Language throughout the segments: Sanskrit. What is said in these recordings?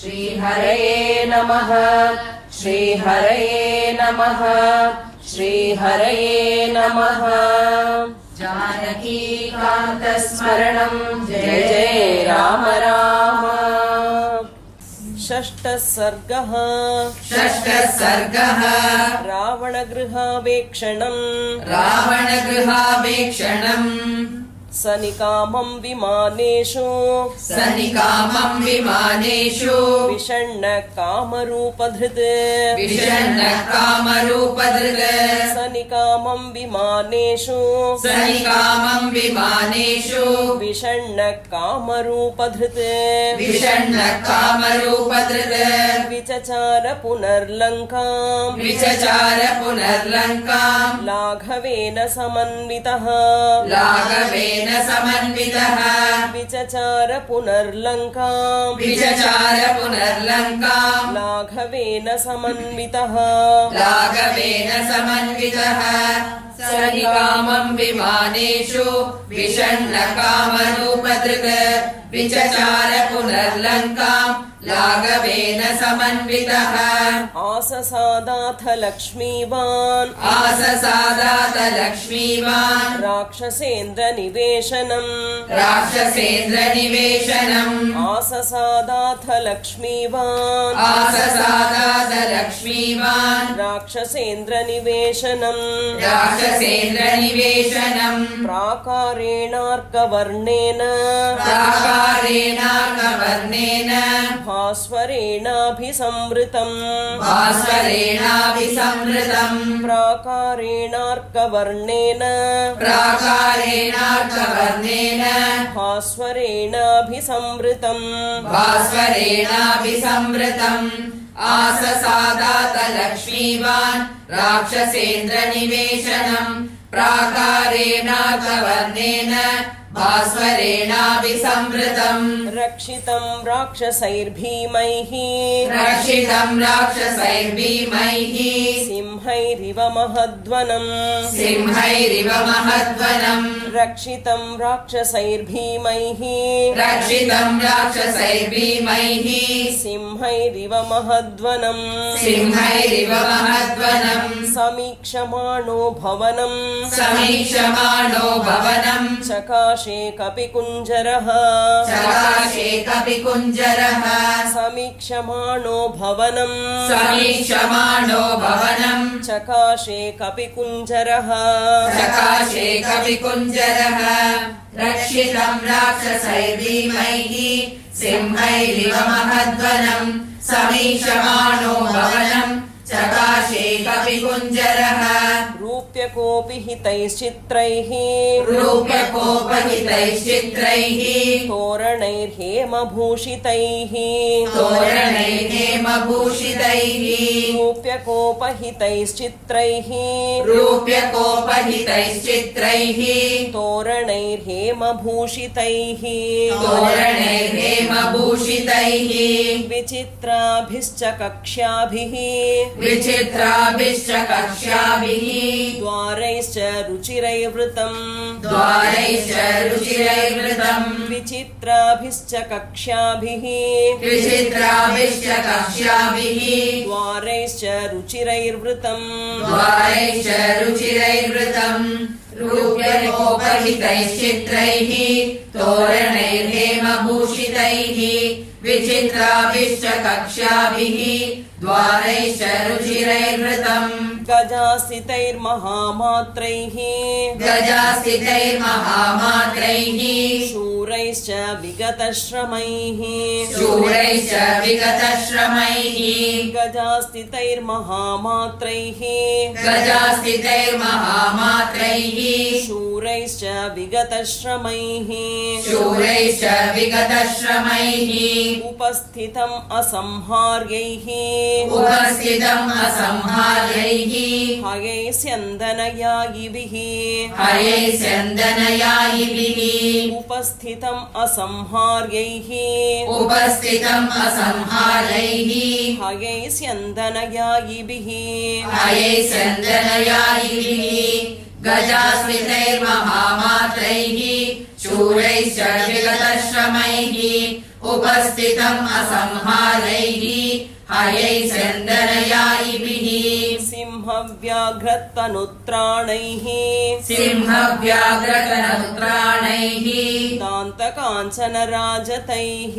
श्रीहरये नमः श्रीहरये नमः श्रीहरये नमः। जानकीकान्तस्मरणं जय जय राम राम। षष्ठः सर्गः रावणगृहावेक्षणम् सनिकामं विमानेषु विषण्णकामरूपधृत् सनिकामं विमानेषु विषण्णकामरूपधृत् विचचार पुनर्लङ्काम् लाघवेन समन्वितः विचचार पुनर्लङ्काम् लाघवेन समन्वितः सनिकामं विमानेषु विषण्णकामरूपधृत् विचचार पुनर्लङ्काम् लाघवेन समन्वितः आससादाथ लक्ष्मीवान् राक्षसेन्द्र निवेशनम् आससादाथ लक्ष्मीवान् राक्षसेन्द्र निवेशनम् प्राकारेणार्कवर्णेन भास्वरेणाभिसंवृतम् प्राकारेणार्कवर्णेन भास्वरेणाभिसंवृतम् आससादात लक्ष्मीवान् राक्षसेन्द्र निवेशनम् प्राकारेणार्कवर्णेन भास्वरेणाभिसंवृतम् रक्षितं राक्षसैर्भीमैः सिंहैरिव महद्वनम् रक्षितं राक्षसैर्भीमैः सिंहैरिव महद्वनम् समीक्षमाणो भवनम् चकाशे कपिकुञ्जरः समीक्षमाणो भवनम् चकाशे कपिकुञ्जरः रक्षितं राक्षसैर्भीमैः सिंहैरिव महद्वनम् समीक्षमाणो भवनम् चकाशे कपिकुञ्जरः रूप्यकोपहितैश्चित्रैः तोरणैर्हेमभूषितैः रूप्यकोपहितैश्चित्रैः तोरणैर्हेमभूषितैः विचित्राभिश्च कक्ष्याभिः द्वारैश्च रुचिरैर्वृतम् विचित्राभिश्च कक्ष्याभिः द्वारैश्च रुचिरैर्वृतम् रूप्यकोपहितैश्चित्रैः तोरणैर्हेमभूषितैः विचित्राभिश्च कक्ष्याभिः द्वारैश्च रुचिरैर्वृतम् गजास्थितैर्महामात्रैः शूरैश्च विगतश्रमैः गजास्थितैर्महामात्रैः शूरैश्च विगतश्रमैः उपस्थितम् असंहार्यैः हयैस्यन्दनयायिभिः उपस्थितम् असंहार्यैः हयैस्यन्दनयायिभिः गजास्मितैर्महामात्रैः शूरैश्च विगतश्रमैः उपस्थितम् असंहारैः मायै चन्दनयायिभिः सिंहव्याघ्रतनुत्राणैः सिंहव्याघ्रतनुत्राणैः दान्तकाञ्चनराजतैः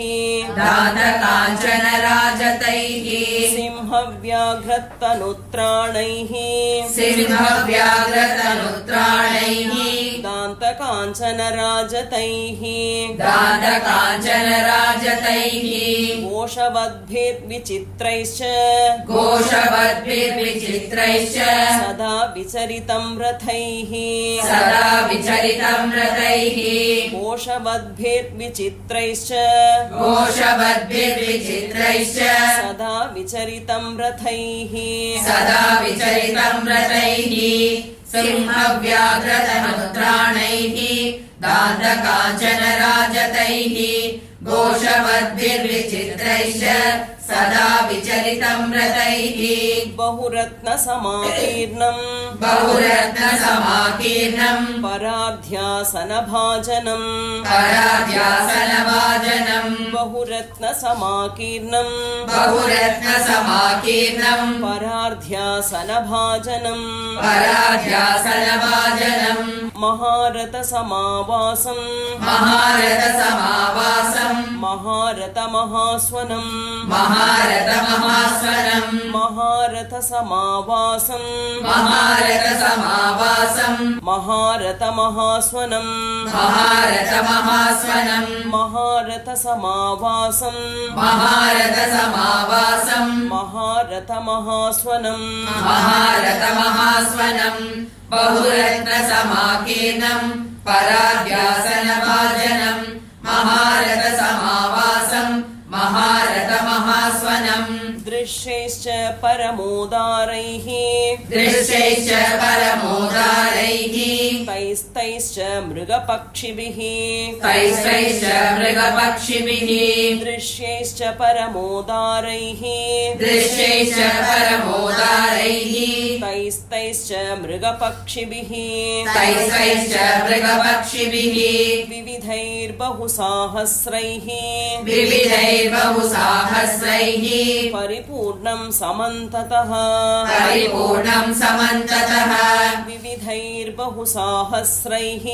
दान्तकाञ्चनराजतैः सिंहव्याघ्रतनुत्राणैः सिंहव्याघ्रतनुत्राणैः दान्तकाञ्चनराजतैः दान्तकाञ्चनराजतैः घोषवद्भिर्विचित्रैश्च घोषवद्भिर्विचित्रैश्च सदा विचरितं रथैः सदा विचरितं रथैः घोषवद्भिर्विचित्रैश्च घोषवद्भिर्विचित्रैश्च सदा विचरितं रथैः सदा विचरितं रथैः सिंहव्याघ्रतनुत्राणैः दान्तकाञ्चनराजतैः घोषवद्भिर्विचित्रैश्च सदा विचरितं रथैः बहुरत्नसमाकीर्णं बहुरत्नसमाकीर्णं पराध्यासनभाजनं पराध्यासनभाजनं बहुरत्नसमाकीर्णं बहुरत्नसमाकीर्णं पराध्यासनभाजनं पराध्यासनभाजनं महारथसमावासं महारथसमावासं महारथमहास्वनं महारथमहास्वनं महारथसमावासं महारथसमावासं महारथमहास्वनं महारथमहास्वनं महारथसमावासं महारथसमावासं महारथमहास्वनं महारथमहास्वनं बहुरत्नसमाकीर्णं पराध्यासनभाजनं महारथसमावासं महारथमहास्वनं दृश्यैश्च परमोदारैः दृश्यैश्च परमोदारैः तैस्तैश्च मृगपक्षिभिः तैश्चैश्च मृगपक्षिभिः दृश्यैश्च परमोदारैः दृश्यैश्च परमोदारैः तैस्तैश्च मृगपक्षिभिः तैश्चैश्च मृगपक्षिभिः विविधैर्बहुसाहस्रैः विविधैर्बहुसाहस्रैः परिपूर्णं समन्ततः परिपूर्णं समन्ततः विविधैर्बहुसाहस्रैः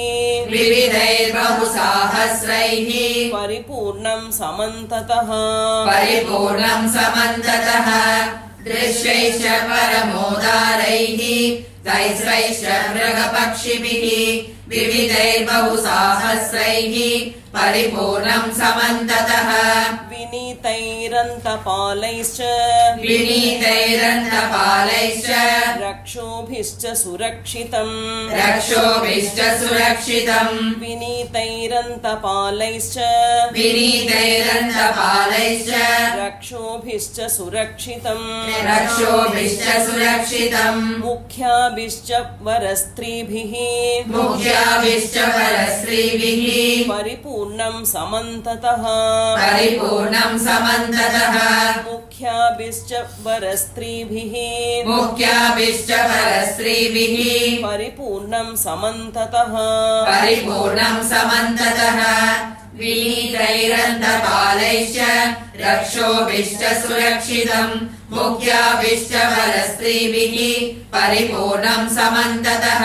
विविधैर्बहुसाहस्रैः परिपूर्णं समन्ततः परिपूर्णं समन्ततः दृश्यैश्च परमोदारैः तैश्चैश्च मृगपक्षिभिः विविधैर्बहुसाहस्रैः परिपूर्णं समन्ततः विनीतैरन्तपालैश्च विनीतैरन्तपालैश्च रक्षोभिश्च सुरक्षितम् रक्षोभिश्च सुरक्षितम् विनीतैरन्तपालैश्च विनीतैरन्तपालैश्च रक्षोभिश्च सुरक्षितम् रक्षोभिश्च सुरक्षितम् मुख्याभिश्च वरस्त्रीभिः मुख्याभिश्च परस्त्रीभिः परिपूर्णं समन्ततः परिपूर्णं समन्ततः मुख्याभिश्च वरस्त्रीभिः मुख्याभिश्च परस्त्रीभिः परिपूर्णं समन्ततः परिपूर्णं समन्ततः विनीतैरन्तपालैश्च रक्षोभिश्च सुरक्षितम् मुख्याभिश्च परस्त्रीभिः परिपूर्णं समन्ततः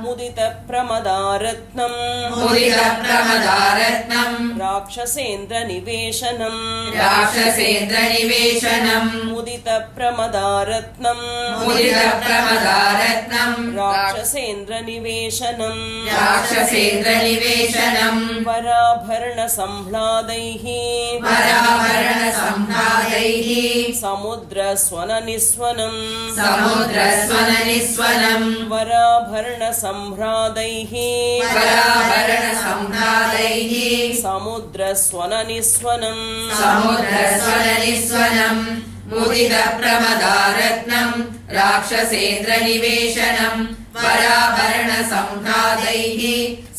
मुदितप्रमदारत्नम् मुदितप्रमदारत्नम् राक्षसेन्द्रनिवेशनम् राक्षसेन्द्रनिवेशनम् मुदितप्रमदारत्नम् मुदितप्रमदारत्नम् राक्षसेन्द्रनिवेशनम् राक्षसेन्द्रनिवेशनम् वराभरणसंह्लादैः वराभरणसंह्लादैः समुद्रस्वननिस्वनम् समुद्रस्वननिस्वनम् वराभरणसंह्लादैः वराभरणसंह्लादैः समुद्रस्वननिस्वनम् समुद्रस्वननिस्वनम् मुदितप्रमदारत्नम् राक्षसेन्द्रनिवेशनम् वराभरणसंह्लादैः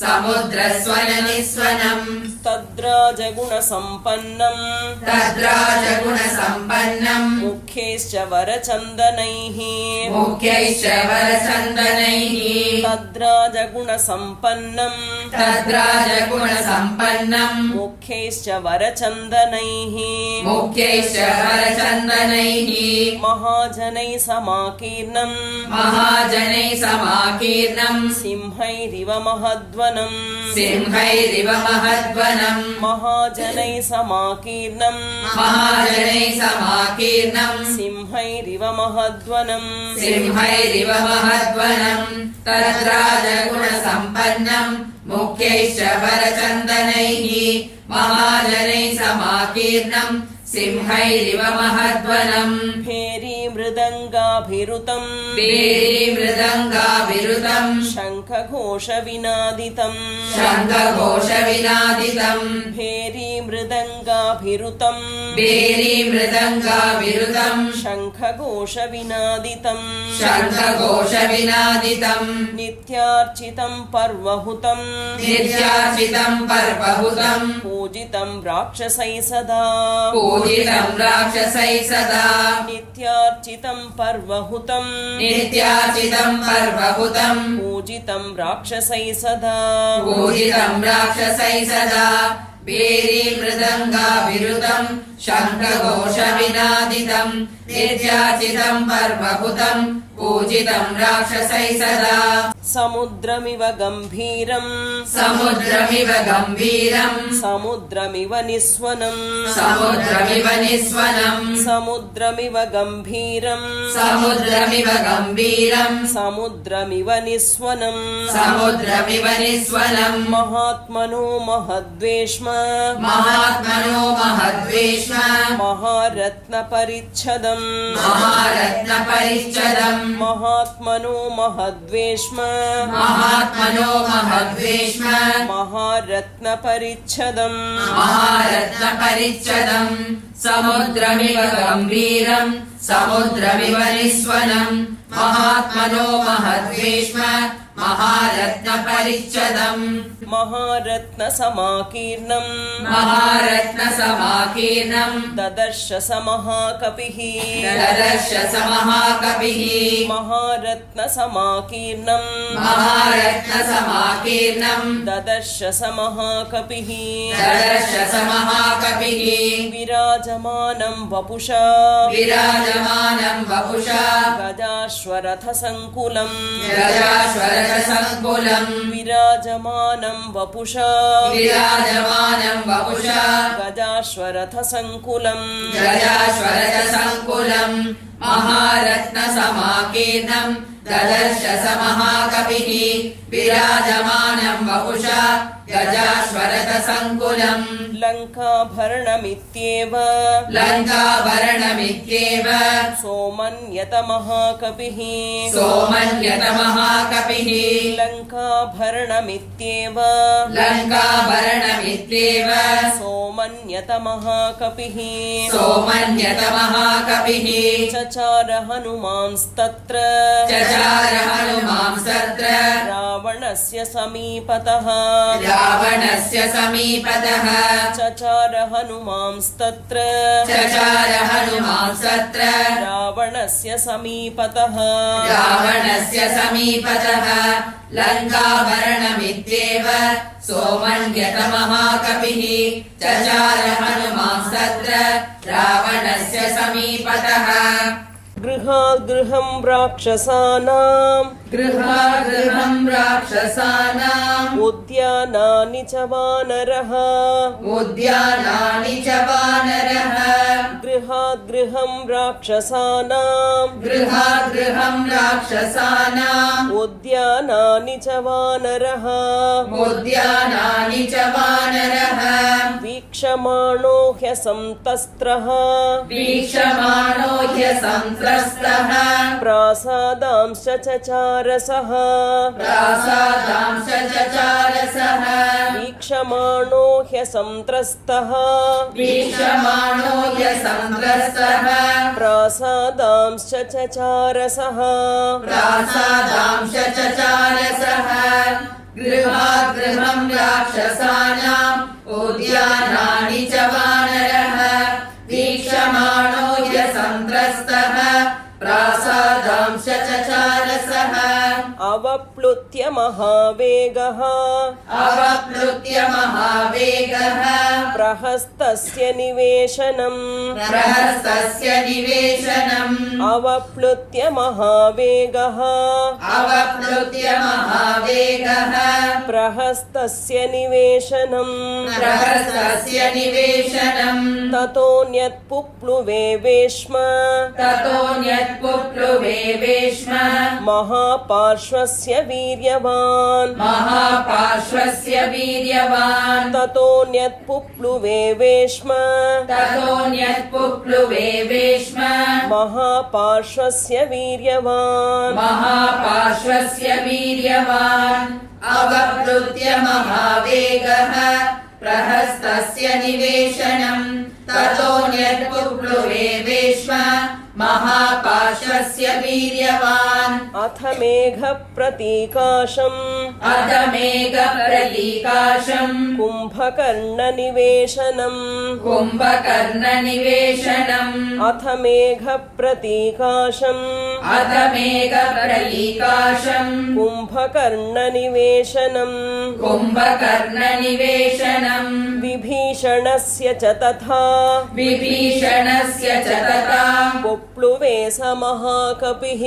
समुद्रस्वननिस्वनम् तद्राजगुणसम्पन्नम् तद्राजगुणसम्पन्नम् मुख्यैश्च वरचन्दनैः मुख्यैश्च वरचन्दनैः तद्राजगुणसम्पन्नम् तद्राजगुणसम्पन्नम् मुख्यैश्च वरचन्दनैः मुख्यैश्च वरचन्दनैः महाजनैः समाकीर्णम् महाजनैः समाकीर्णम् सिंहैरिव महद्वनम् सिंहैरिव महद्वनम् महाजनैः समाकीर्णम् महाजनैः समाकीर्णम् सिंहैरिव महद्वनम् सिंहैरिव महद्वनम् तद्राजगुणसम्पन्नम् मुख्यैश्च वरचन्दनैः महाजनैः समाकीर्णम् सिंहैरिव महद्वनम् भेरी मृदङ्गाभिरुतम् मृदङ्गाभिरुतम् शङ्खघोषविनादितम् शङ्खघोषविनादितम् भेरी मृदङ्गाभिरुतम् मृदङ्गाभिरुतम् शङ्खघोषविनादितम् शङ्खघोषविनादितम् नित्यार्चितम् पर्वहुतम् नित्यार्चितम् पर्वहुतम् पूजितम् राक्षसैः सदा पूजितम् राक्षसैः सदा नित्यार्चितम् पर्वहुतम् नित्यार्चितम् पर्वहुतम् पूजितम् राक्षसैः सदा पूजितम् राक्षसैः सदा भेरी मृदङ्गाभिरुतम् शङ्खघोषविनादितम् नित्यार्चितम् पर्वहुतम् पूजितम् राक्षसैः सदा समुद्रमिव गम्भीरम् समुद्रमिव गम्भीरम् समुद्रमिव निस्वनम् समुद्रमिव निस्वनम् समुद्रमिव गम्भीरम् समुद्रमिव गम्भीरम् समुद्रमिव निस्वनम् समुद्रमिव निस्वनम् महात्मनो महद्वेष्म महात्मनो महद्वेष्म महारत्नपरिच्छदम् महारत्नपरिच्छदम् महात्मनो महद्वेष्म महात्मनो महद्वेष्म महारत्नपरिच्छदम् महारत्नपरिच्छदम् समुद्रमिव गम्भीरम् समुद्रमिव निस्वनम् महात्मनो महद्वेष्म महारत्नपरिच्छदम् महारत्नसमाकीर्णम् महारत्नसमाकीर्णम् ददर्श स महाकपिः ददर्श स महाकपिः महारत्नसमाकीर्णम् महारत्नसमाकीर्णम् ददर्श स महाकपिः ददर्श स महाकपिः विराजमानम् वपुषा विराजमानम् वपुषा गजाश्वरथसङ्कुलम् गजाश्वरथसङ्कुलम् विराजमानम् वपुषा विराजमानम् वपुषा गजाश्वरथसङ्कुलम् गजाश्वरथसङ्कुलम् महारत्नसमाकीर्णम् ददर्श स महाकपिः विराजमानम् वपुषा गजाश्वरथसङ्कुलम् लङ्काभरणमित्येव लङ्काभरणमित्येव सोमन्यत महाकपिः सोमन्यत महाकपिः लङ्काभरणमित्येव लङ्काभरणमित्येव सोमन्यत महाकपिः सोमन्यत महाकपिः चचार हनुमांस्तत्र चचार हनुमांस्तत्र रावणस्य समीपतः रावणस्य समीपतः चचार हनुमांस्तत्र चचार हनुमांस्तत्र रावणस्य समीपतः रावणस्य समीपतः लङ्काभरणमित्येव सोमन्यत महाकपिः चचार हनुमांस्तत्र रावणस्य समीपतः गृहागृहं राक्षसानां गृहागृहम् राक्षसानाम् उद्यानानि च वानरः उद्यानानि च वानरः गृहागृहं राक्षसानां गृहागृहम् राक्षसानाम् उद्यानानि च वानरः उद्यानानि च वानरः वीक्षमाणो ह्यसन्तस्त्रः वीक्षमाणो ह्यसन्त्रस्तः प्रासादांश्च चचारसः प्रासादांश्च चचारसः वीक्षमाणो ह्यसन्त्रस्तः वीक्षमाणो ह्यसन्त्रस्तः प्रासादांश्च चचारसः प्रासादांश्च चचारसः गृहागृहम् राक्षसानाम् उद्यानानि च वानरः वीक्षमाणो ह्यसन्त्रस्तः संत्रस्तः प्रासादांश्च चचार सः अवप्लुत्य महावेगः अवप्लुत्य महावेगः प्रहस्तस्य निवेशनम् प्रहस्तस्य निवेशनम् अवप्लुत्य महावेगः अवप्लुत्य महावेगः प्रहस्तस्य निवेशनम् प्रहस्तस्य निवेशनम् ततोऽन्यत्पुप्लुवे वेश्म ततोऽन्यत्पुप्लुवे वेश्म महापार्श्वस्य वीर्यवान् महापार्श्वस्य वीर्यवान् ततोऽन्यत्पुप्लुवे वेश्म ततोऽन्यत्पुप्लुवे वेश्म महापार्श्वस्य वीर्यवान् महापार्श्वस्य वीर्यवान् अवप्लुत्य महावेगः प्रहस्तस्य निवेशनम् ततोऽन्यत्पुप्लुवे वेश्म महापार्श्वस्य वीर्यवान् अथ मेघप्रतीकाशम् अथ मेघप्रतीकाशम् कुम्भकर्णनिवेशनम् कुम्भकर्णनिवेशनम् अथ मेघप्रतीकाशम् अथ मेघप्रतीकाशम् कुम्भकर्णनिवेशनम् कुम्भकर्णनिवेशनम् विभीषणस्य च तथा विभीषणस्य च तथा पुप्लुवे स महाकपिः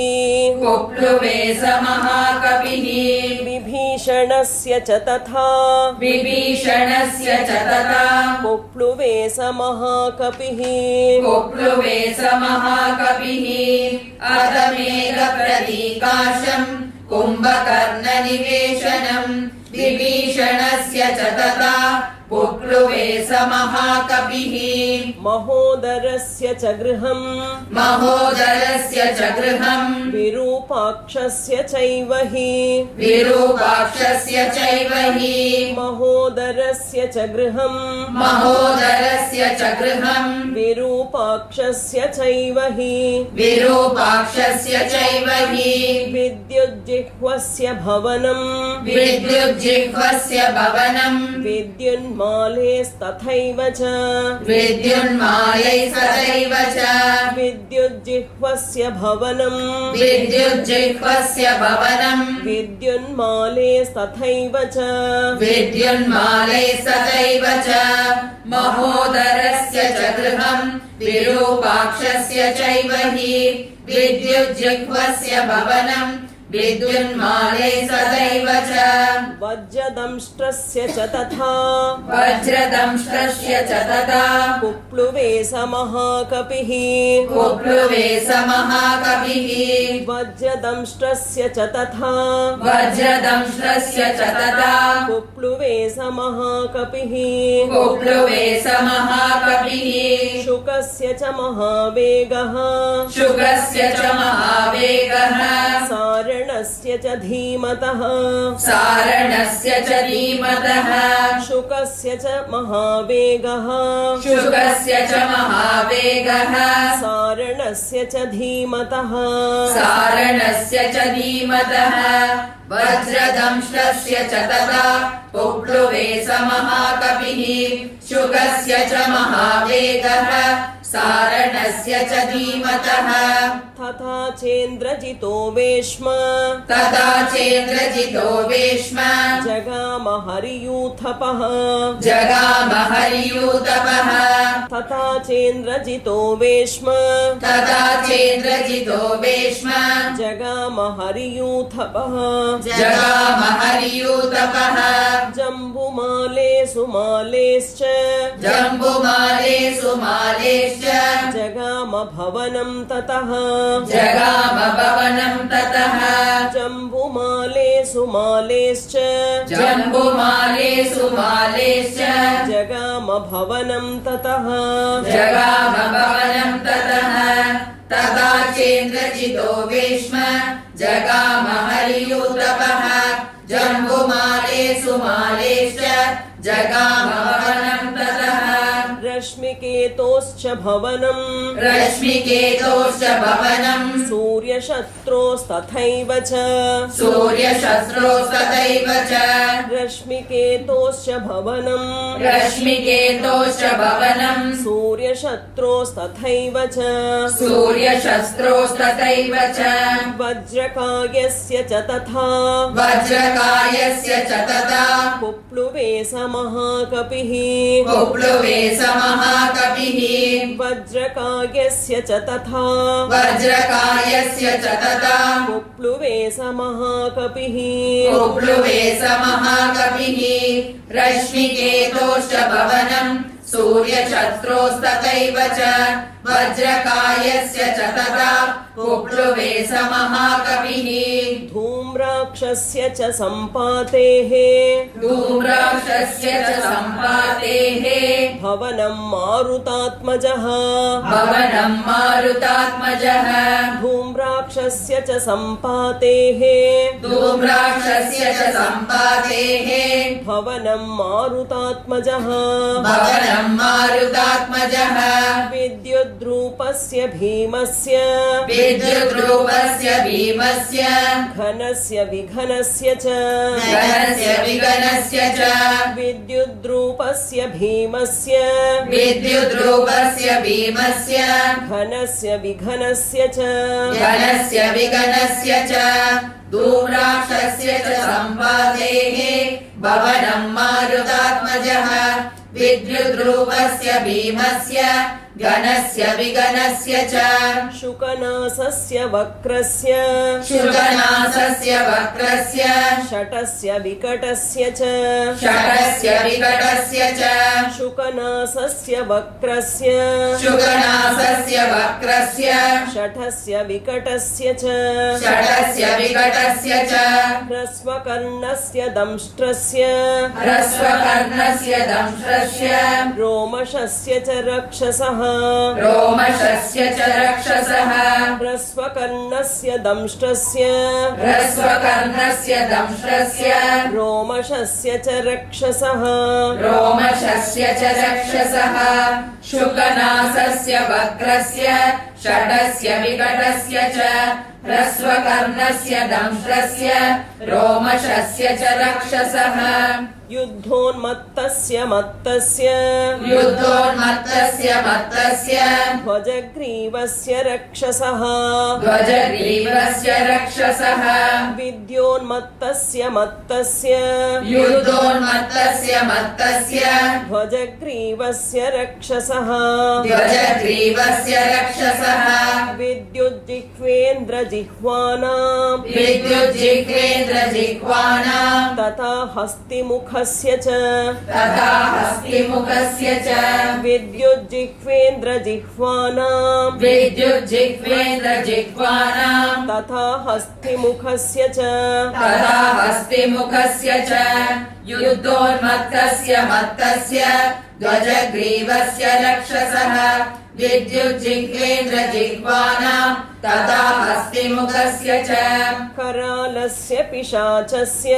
कुप्लुवे स महाकपिः विभीषणस्य च तथा विभीषणस्य च तथा पुप्लुवे स महाकपिः कुप्लुवे स महाकपिः अथ मेघप्रतीकाशम् कुम्भकर्णनिवेशनम् विभीषणस्य च तथा पुप्लुवे स महाकपिः महोदरस्य च गृहम् महोदरस्य च गृहम् विरूपाक्षस्य चैव हि विरूपाक्षस्य चैव हि महोदरस्य च गृहम् महोदरस्य च गृहम् विरूपाक्षस्य चैव हि विरूपाक्षस्य चैव हि विद्युज्जिह्वस्य भवनम् विद्युज्जिह्वस्य भवनम् विद्युन्मालेस्तथैव च विद्युन्मालै सदैव च विद्युज्जिह्वस्य भवनम् विद्युज्जिह्वस्य भवनम् विद्युन्मालेस्तथैव च विद्युन्मालै सदैव च महोदरस्य च गृहम् विरूपाक्षस्य चैव हि विद्युज्जिह्वस्य भवनम् विद्युन्मालै सदैव च वज्रदंष्ट्रस्य च तथा वज्रदंष्ट्रस्य च तथा कुप्लुवे स महाकपिः कुप्लुवे स महाकपिः वज्रदंष्ट्रस्य च तथा वज्रदंष्ट्रस्य च तथा कुप्लुवे स महाकपिः कुप्लुवे स महाकपिः शुकस्य च महावेगः शुकस्य च महावेगः सारणस्य च धीमतः सारणस्य च धीमतः शुकस्य च महावेगः शुकस्य च महावेगः सारणस्य च धीमतः सारणस्य च धीमतः वज्रदंष्ट्रस्य च तथा पुप्लुवे स महाकपिः शुकस्य च महावेगः सारणस्य च धीमतः तथा चेन्द्रजितो वेश्म तथा चेन्द्रजितो वेश्म जगाम हरियूथपः जगाम हरियूतपः तथा चेन्द्रजितो वेश्म तथा चेन्द्रजितो वेश्म जगाम हरियूथपः जगाम हरियूतपः जम्बुमाले सुमालेश्च जम्बुमाले सुमालेश्च जगाम भवनं ततः जगाम भवनं ततः जम्बुमाले सुमालेश्च जम्बुमाले सुमालेश्च जगाम भवनं ततः जगाम भवनं ततः तथा चेन्द्रजितो वेश्म जगाम हरियूतपः जम्बुमाले सुमालेश्च जगाम भवनं ततः रश्मिकेतोश्च भवनं रश्मिकेतोश्च भवनं सूर्यशत्रोस्तथैव च सूर्यशस्त्रोस्तथैव च रश्मिकेतोश्च भवनं रश्मिकेतोश्च भवनं सूर्यशत्रोस्तथैव च सूर्यशस्त्रोस्तथैव च वज्रकायस्य च तथा वज्रकायस्य च तथा कुप्लुवे स महाकपिः कुप्लुवे स महाकपिः वज्रकायस्य च तथा वज्रकायस्य च तथा कुप्लुवे स महाकपिः कुप्लुवे स महाकपिः रश्मिकेतोश्च भवनम् सूर्यशत्रोस्तथैव च वज्रकायस्य च तथा कुप्लुवे स महाकपिः धूम्राक्षस्य च सम्पातेः धूम्राक्षस्य च सम्पातेः भवनं मारुतात्मजः भवनं मारुतात्मजः धूम्राक्षस्य च सम्पातेः धूम्राक्षस्य च सम्पातेः भवनं मारुतात्मजः भवनं मारुतात्मजः विद्युद्रूपस्य भीमस्य विद्युद्रूपस्य भीमस्य घनस्य विघनस्य च घनस्य विघनस्य च विद्युद्रूपस्य भीमस्य विद्युद्रूपस्य भीमस्य घनस्य विघनस्य च घनस्य विघनस्य च धूम्राक्षस्य च सम्पातेः भवनं मारुतात्मजः विद्युद्रूपस्य भीमस्य घनस्य विघनस्य च शुकनासस्य वक्रस्य शुकनासस्य वक्रस्य शटस्य विकटस्य च षटस्य विकटस्य च शुकनासस्य वक्रस्य शुकनासस्य वक्रस्य शठस्य विकटस्य च षटस्य विकटस्य च ह्रस्वकर्णस्य दंष्ट्रस्य ह्रस्वकर्णस्य दंष्ट्रस्य रोमशस्य च रक्षसः रोमशस्य च रक्षसः ह्रस्वकर्णस्य दंष्ट्रस्य ह्रस्वकर्णस्य दंष्ट्रस्य रोमशस्य च रक्षसः रोमशस्य च रक्षसः शुकनासस्य वक्रस्य षडस्य विकटस्य च ह्रस्वकर्णस्य दंष्ट्रस्य रोमशस्य च रक्षसः युद्धोन्मत्तस्य मत्तस्य युद्धोन्मत्तस्य मत्तस्य ध्वजग्रीवस्य रक्षसः ध्वजग्रीवस्य रक्षसः विद्योन्मत्तस्य मत्तस्य युद्धोन्मत्तस्य मत्तस्य ध्वजग्रीवस्य रक्षसः ध्वजग्रीवस्य रक्षसः विद्युज्जिह्वेन्द्रजिह्वानां विद्युज्जिह्वेन्द्रजिह्वानां तथा हस्तिमुखस्य च तथा हस्तिमुखस्य च विद्युज्जिह्वेन्द्रजिह्वानां विद्युज्जिह्वेन्द्रजिह्वानां तथा हस्तिमुखस्य च तथा हस्तिमुखस्य च युद्धोन्मत्तस्य मत्तस्य ध्वजग्रीवस्य रक्षसः विद्युज्जिह्वेन्द्रजिह्वानां तथा हस्तिमुखस्य च करालस्य पिशाचस्य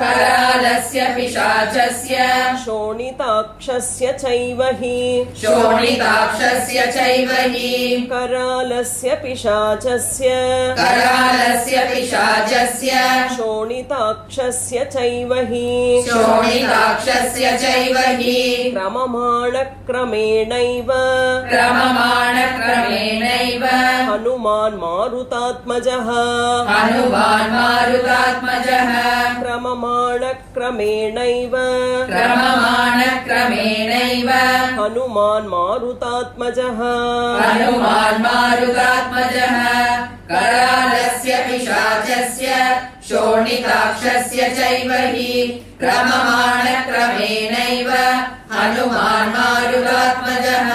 करालस्य पिशाचस्य शोणिताक्षस्य चैव हि शोणिताक्षस्य चैव हि करालस्य पिशाचस्य करालस्य पिशाचस्य शोणिताक्षस्य चैव हि शोणिताक्षस्य चैव हि क्रममाणक्रमेणैव क्रममाणक्रमेणैव हनुमान् मारुतात्मजः हनुमान् मारुतात्मजः क्रममाणक्रमेणैव क्रममाणक्रमेणैव हनुमान् मारुतात्मजः हनुमान् मारुतात्मजः करालस्य पिशाचस्य शोणिताक्षस्य चैव हि क्रममाणक्रमेणैव हनुमान् मारुतात्मजः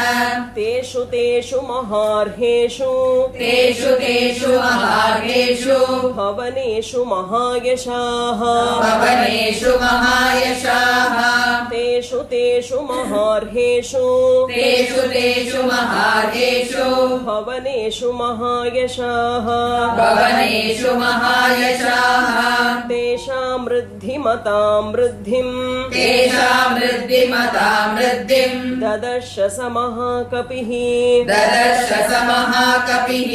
तेषु तेषु महार्हेषु तेषु तेषु महार्हेषु भवनेषु महायशाः भवनेषु महायशाः तेषु तेषु महार्हेषु तेषु तेषु महार्हेषु भवनेषु महायशाः भवनेषु महायशाः तेषां वृद्धिमतां वृद्धिम् तेषां वृद्धिमतां वृद्धिम् ददर्श स महाकपिः ददर्श स महाकपिः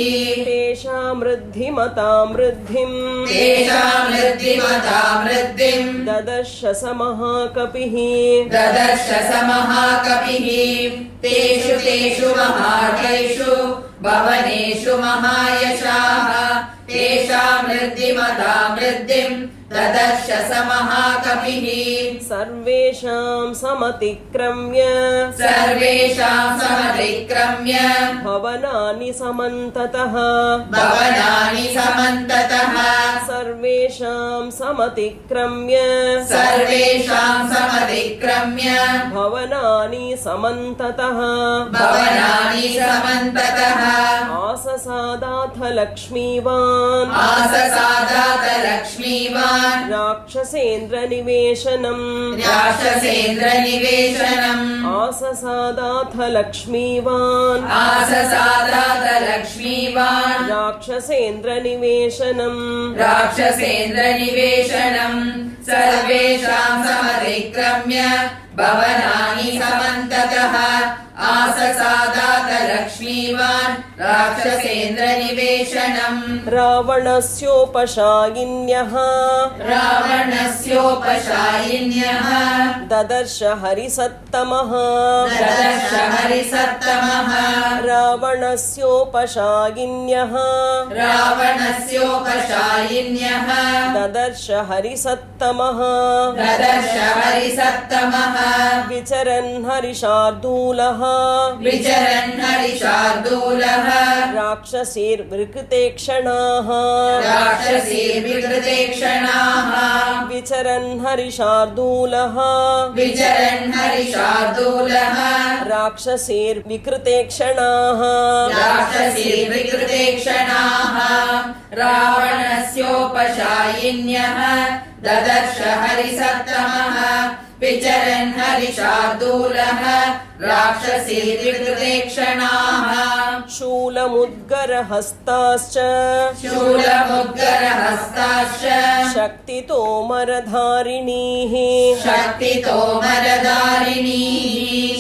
तेषां वृद्धिमतां वृद्धिम् तेषां वृद्धिमतां वृद्धिम् ददर्श स महाकपिः ददर्श स महाकपिः तेषु तेषु महार्घेषु भवनेषु महायशाः तेषां वृद्धिमतां वृद्धिम् ददर्श स महाकपिः सर्वेषां समतिक्रम्य सर्वेषां समतिक्रम्य भवनानि समन्ततः भवनानि समन्ततः सर्वेषां समतिक्रम्य सर्वेषां समतिक्रम्य भवनानि समन्ततः भवनानि समन्ततः आससादाथ लक्ष्मीवान् आससादात लक्ष्मीवान् राक्षसेन्द्रनिवेशनम् राक्षसेन्द्रनिवेशनम् आससादाथ लक्ष्मीवान् आससादात लक्ष्मीवान् राक्षसेन्द्रनिवेशनम् राक्षसेन्द्रनिवेशनम् सर्वेषां समतिक्रम्य भवनानि समन्ततः आससादात लक्ष्मीवान् राक्षसेन्द्रनिवेशनम् रावणस्योपशायिन्यः रावणस्योपशायिन्यः ददर्श हरिसत्तमः ददर्श हरिसत्तमः रावणस्योपशायिन्यः रावणस्योपशायिन्यः ददर्श हरिसत्तमः ददर्श हरिसत्तमः विचरन् हरिशार्दूलः विचरन् हरिशार्दूलः राक्षसीर्विकृते क्षणाः राक्षसीर्विकृते क्षणाः विचरन् हरिशार्दूलः विचरन् हरिशार्दूलः राक्षसीर्विकृते क्षणाः राक्षसीर्विकृते क्षणाः रावणस्योपशायिन्यः ददर्श हरिसत्तमः विचरन् हरिशार्दूलः राक्षसीर्विकृते क्षणाः शूलमुद्गरहस्ताश्च शूलमुद्गरहस्ताश्च शक्तितोमरधारिणीः शक्तितोमरधारिणीः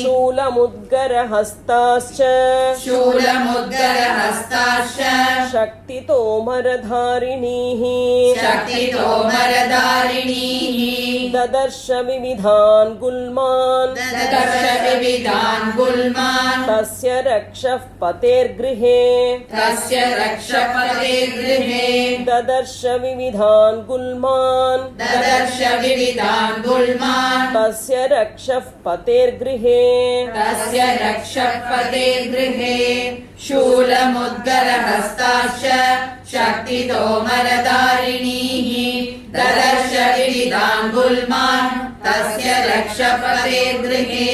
शूलमुद्गरहस्ताश्च शूलमुद्गरहस्ताश्च शक्तितोमरधारिणीः शक्तितोमरधारिणीः ददर्श विविधान् गुल्मान् ददर्श विविधान् गुल्मान् तस्य रक्षः पतेर्गृहे तस्य रक्षपते गृहे ददर्श विविधान् गुल्मान् ददर्श विविधान् गुल्मान् तस्य रक्षः पतेर्गृहे तस्य रक्षपते गृहे शूलमुद्गरहस्ताश्च शक्तितोमरधारिणीः ददर्श विविधान् गुल्मान् तस्य रक्षपते गृहे